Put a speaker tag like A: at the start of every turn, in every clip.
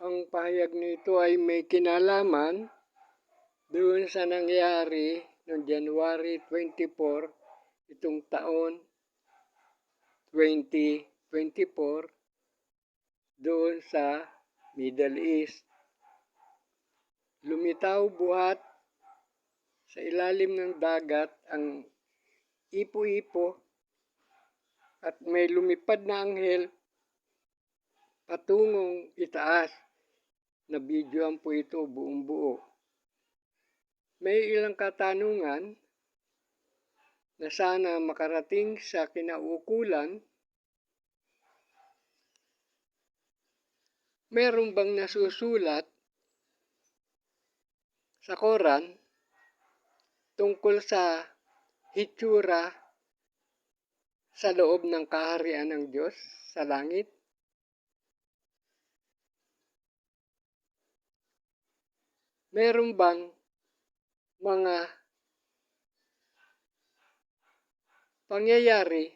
A: Ang pahayag nito ay may kinalaman doon sa nangyari noong January 24 itong taon 2024 doon sa Middle East. Lumitaw buhat sa ilalim ng dagat ang ipo-ipo at may lumipad na anghel patungong itaas. Na-videoan po ito buong buo. May ilang katanungan na sana makarating sa kinauukulan. Meron bang nasusulat sa Quran tungkol sa hitsura sa loob ng kaharian ng Diyos sa langit? Meron bang mga pangyayari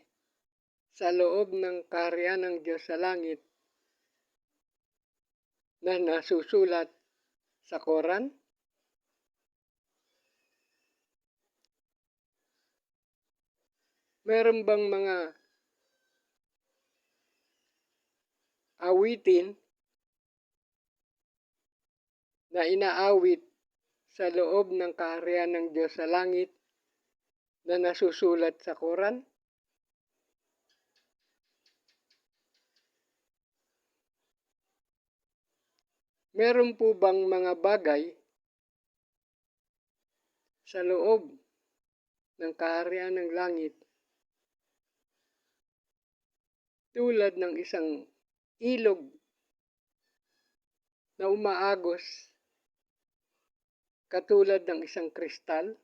A: sa loob ng kaharian ng Diyos sa langit na nasusulat sa Quran? Meron bang mga awitin na inaawit sa loob ng kaharian ng Diyos sa langit na nasusulat sa Quran? Meron po bang mga bagay sa loob ng kaharian ng langit tulad ng isang ilog na umaagos katulad ng isang kristal?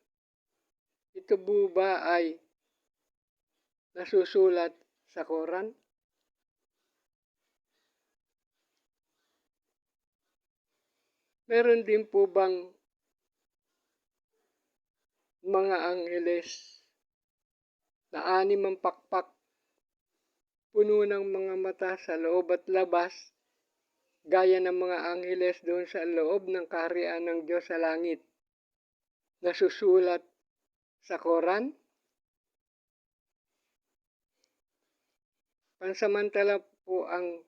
A: Ito po ba ay nasusulat sa Quran? Meron din po bang mga angheles na 6 ang pakpak, puno ng mga mata sa loob at labas, gaya ng mga angheles doon sa loob ng kaharian ng Diyos sa langit, nasusulat sa Quran? Pansamantala po ang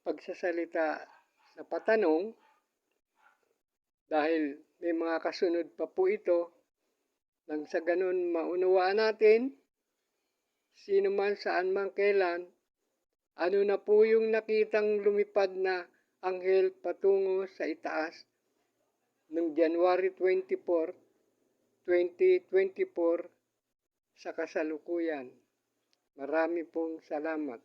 A: pagsasalita sa patanong dahil may mga kasunod pa po ito nang sa ganun maunawaan natin sino man saan man kailan ano na po yung nakitang lumipad na anghel patungo sa itaas noong January 24, 2024 sa kasalukuyan. Marami pong salamat.